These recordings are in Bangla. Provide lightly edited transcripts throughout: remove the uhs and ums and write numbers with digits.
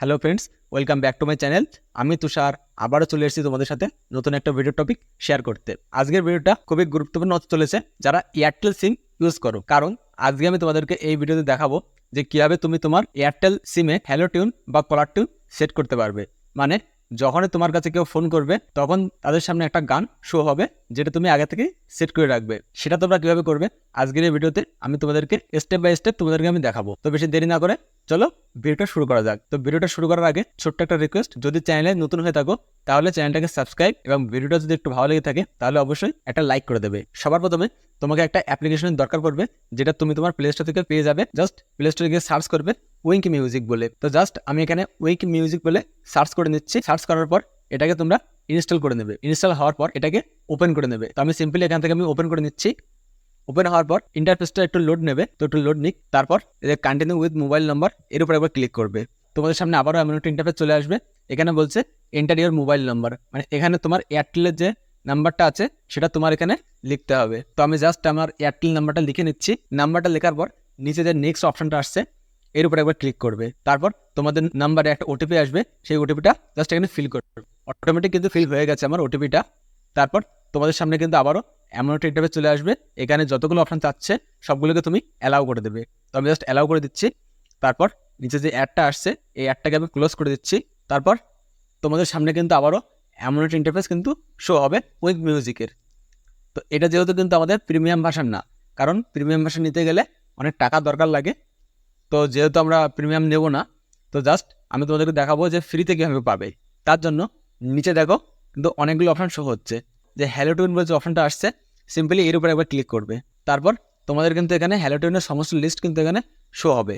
Hello friends, welcome back to my channel. আমি তুষার আবারও চলে এসেছি তোমাদের সাথে নতুন একটা ভিডিও টপিক শেয়ার করতে। আজকের ভিডিওটা খুবই গুরুত্বপূর্ণ হতে চলেছে যারা এয়ারটেল সিম ইউজ করো, কারণ আজকে আমি তোমাদেরকে এই ভিডিওতে দেখাবো যে কিভাবে তুমি তোমার এয়ারটেল সিমে হ্যালো টিউন বা কলার টিউন সেট করতে পারবে। মানে যখনই তোমার কাছে কেউ ফোন করবে তখন তাদের সামনে একটা গান শো হবে যেটা তুমি আগে থেকে সেট করে রাখবে। সেটা তোমরা কিভাবে করবে আজকের এই ভিডিওতে আমি তোমাদেরকে স্টেপ বাই স্টেপ তোমাদেরকে আমি দেখাবো। তো বেশি দেরি না করে চলো ভিডিওটা শুরু করা যাক। তো ভিডিওটা শুরু করার আগে ছোট্ট একটা রিকোয়েস্ট, যদি চ্যানেলে নতুন হয়ে থাকো তাহলে চ্যানেলটাকে সাবস্ক্রাইব এবং ভিডিওটা যদি একটু ভালো লেগে থাকে তাহলে অবশ্যই একটা লাইক করে দেবে। সবার প্রথমে তোমাকে একটা অ্যাপ্লিকেশনের দরকার পড়বে যেটা তুমি তোমার প্লে স্টোর থেকে পেয়ে যাবে। জাস্ট প্লে স্টোরে গিয়ে সার্চ করবে উইঙ্ক মিউজিক বলে। তো জাস্ট আমি এখানে উইঙ্ক মিউজিক বলে সার্চ করে নিচ্ছি। সার্চ করার পর এটাকে তোমরা ইনস্টল করে নেবে। ইনস্টল হওয়ার পর এটাকে ওপেন করে নেবে। তো আমি সিম্পলি এখান থেকে আমি ওপেন করে নিচ্ছি। ওপেন হওয়ার পর ইন্টারফেসটা একটু লোড নেবে, তো একটু লোড নিক। তারপর কন্টিনিউ উইথ মোবাইল নাম্বার এর উপর একবার ক্লিক করবে। তোমাদের সামনে আবারও এমন একটা ইন্টারফেস চলে আসবে। এখানে বলছে এন্টার ইওর মোবাইল নাম্বার, মানে এখানে তোমার এয়ারটেলের যে নাম্বারটা আছে সেটা তোমার এখানে লিখতে হবে। তো আমি জাস্ট আমার এয়ারটেল নাম্বারটা লিখে নিচ্ছি। নাম্বারটা লেখার পর নিচে যে নেক্সট অপশনটা আসছে এর উপর একবার ক্লিক করবে। তারপর তোমাদের নাম্বারে একটা ওটিপি আসবে, সেই ওটিপিটা জাস্ট এখানে ফিল করবে। অটোমেটিক কিন্তু ফিল হয়ে গেছে আমার ওটিপিটা। তারপর তোমাদের সামনে কিন্তু আবারও এমন একটা ইন্টারফেস চলে আসবে। এখানে যতগুলো অপশন চাচ্ছে সবগুলোকে তুমি অ্যালাউ করে দেবে। তো আমি জাস্ট অ্যালাউ করে দিচ্ছি। তারপর নিচে যে অ্যাডটা আসছে এই অ্যাডটাকে আমি ক্লোজ করে দিচ্ছি। তারপর তোমাদের সামনে কিন্তু আবারও এমন একটা ইন্টারফেস কিন্তু শো হবে উইথ মিউজিকের। তো এটা যেহেতু কিন্তু আমাদের প্রিমিয়াম ভার্সন না, কারণ প্রিমিয়াম ভার্সন নিতে গেলে অনেক টাকা দরকার লাগে। তো যেহেতু আমরা প্রিমিয়াম নেব না, তো জাস্ট আমি তোমাদেরকে দেখাবো যে ফ্রিতে কীভাবে পাবে। তার জন্য নিচে দেখো কিন্তু অনেকগুলো অপশান শো হচ্ছে। যে হ্যালো টিউন বলে যে অপশানটা আসছে সিম্পলি এর উপরে একবার ক্লিক করবে। তারপর তোমাদের কিন্তু এখানে হ্যালো টিউনের সমস্ত লিস্ট কিন্তু এখানে শো হবে।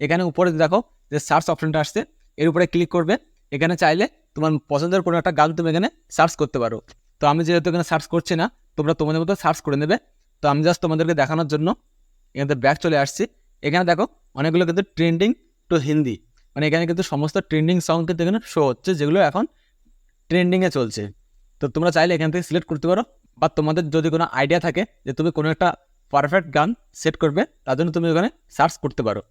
এখানে উপরে দেখো যে সার্চ অপশানটা আসছে এর উপরে ক্লিক করবে। এখানে চাইলে তোমার পছন্দের কোনো একটা গান তুমি এখানে সার্চ করতে পারো। তো আমি যেহেতু এখানে সার্চ করছি না, তোমরা তোমাদের মতো সার্চ করে নেবে। তো আমি জাস্ট তোমাদেরকে দেখানোর জন্য এখানে ব্যাক চলে আসছি। এখানে দেখো অনেকগুলো কিন্তু ট্রেন্ডিং টু হিন্দি, মানে এখানে কিন্তু সমস্ত ট্রেন্ডিং সং কিন্তু এখানে শো হচ্ছে যেগুলো এখন ট্রেন্ডিংয়ে চলছে। তো তোমরা চাইলে এখান থেকে সিলেক্ট করতে পারো, বা তোমাদের যদি কোনো আইডিয়া থাকে যে তুমি কোনো একটা পারফেক্ট গান সেট করবে তার জন্য তুমি ওখানে সার্চ করতে পারো।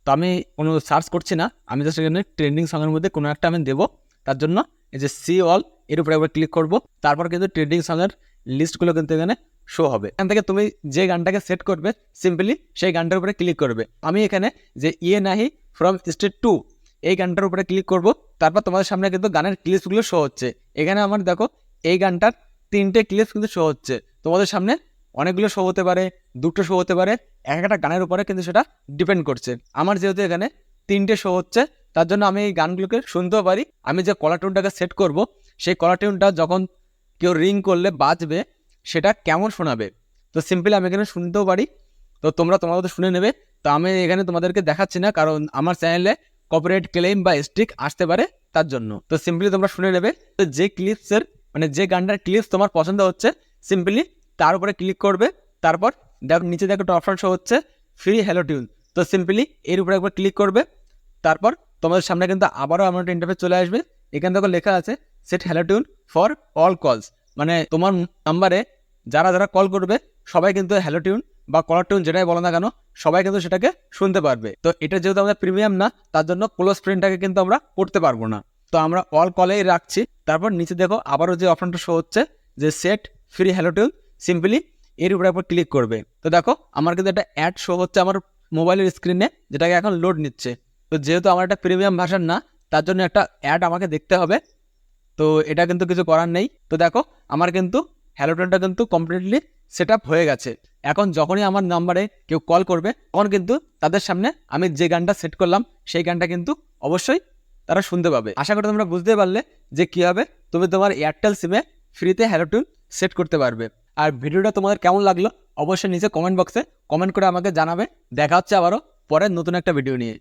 তো আমি কোনো সার্চ করছি না, আমি জাস্ট এখানে ট্রেন্ডিং সঙের মধ্যে কোনো একটা আমি দেবো। তার জন্য এই যে সি অল এর উপরে একবার ক্লিক করবো। তারপর কিন্তু ট্রেন্ডিং সঙের লিস্টগুলো কিন্তু এখানে শো হবে। এখান থেকে তুমি যে গানটাকে সেট করবে সিম্পলি সেই গানটার উপরে ক্লিক করবে। আমি এখানে যে ইয়ে নাহি ফ্রম স্টেট 2 এই গানটার উপরে ক্লিক করব। তারপর তোমাদের সামনে কিন্তু গানের ক্লিপসগুলো শো হচ্ছে। এখানে আমার দেখো এই গানটার 3টে ক্লিপস কিন্তু শো হচ্ছে। তোমাদের সামনে অনেকগুলো শো হতে পারে, 2টো শো হতে পারে, এক একটা গানের উপরে কিন্তু সেটা ডিপেন্ড করছে। আমার যেহেতু এখানে 3টে শো হচ্ছে তার জন্য আমি এই গানগুলোকে শুনতেও পারি। আমি যে কলার টিউনটাকে সেট করব সেই কলার টিউনটা যখন কেউ রিং করলে বাজবে সেটা কেমন শোনাবে, তো সিম্পলি আমি এখানে শুনতেও পারি। তো তোমরা তোমার মতো শুনে নেবে। তো আমি এখানে তোমাদেরকে দেখাচ্ছি না, কারণ আমার চ্যানেলে কপিরাইট ক্লেম বা স্ট্রিক আসতে পারে তার জন্য। তো সিম্পলি তোমরা শুনে নেবে। তো যে ক্লিপসের মানে যে গানটার ক্লিপস তোমার পছন্দ হচ্ছে সিম্পলি তার উপরে ক্লিক করবে। তারপর দেখো নিচে দেখো একটা অপশন শো হচ্ছে ফ্রি হ্যালো টিউন। তো সিম্পলি এর উপরে একবার ক্লিক করবে। তারপর তোমাদের সামনে কিন্তু আবারও আমার একটা ইন্টারফেস চলে আসবে। এখান থেকে লেখা আছে set hello tune for all কলস, মানে তোমার নাম্বারে যারা যারা কল করবে সবাই কিন্তু হ্যালো টিউন বা কলার টিউন যেটাই বলো না কেন সবাই কিন্তু সেটাকে শুনতে পারবে। তো এটা যেহেতু আমাদের প্রিমিয়াম না তার জন্য ক্লোজ ফ্রেন্ডটাকে কিন্তু আমরা করতে পারবো না। তো আমরা অল কলেই রাখছি। তারপর নিচে দেখো আবারও যে অপশনটা শো হচ্ছে যে set free hello tune, simply এর উপরে একবার ক্লিক করবে। তো দেখো আমার কিন্তু একটা অ্যাড শো হচ্ছে আমার মোবাইলের স্ক্রিনে, যেটাকে এখন লোড নিচ্ছে। তো যেহেতু আমার একটা প্রিমিয়াম ভার্সন না তার জন্য একটা অ্যাড আমাকে দেখতে হবে। তো এটা কিন্তু কিছু করার নেই। তো দেখো আমার কিন্তু হ্যালো টিউনটা কিন্তু কমপ্লিটলি সেট আপ হয়ে গেছে। এখন যখনই আমার নাম্বারে কেউ কল করবে তখন কিন্তু তাদের সামনে আমি যে গানটা সেট করলাম সেই গানটা কিন্তু অবশ্যই তারা শুনতে পাবে। আশা করি তোমরা বুঝতে পারলে যে কীভাবে তুমি তোমার এয়ারটেল সিমে ফ্রিতে হ্যালো টিউন সেট করতে পারবে। আর ভিডিওটা তোমাদের কেমন লাগলো অবশ্যই নিচে কমেন্ট বক্সে কমেন্ট করে আমাকে জানাবে। দেখা হচ্ছে আবারও পরের নতুন একটা ভিডিও নিয়ে।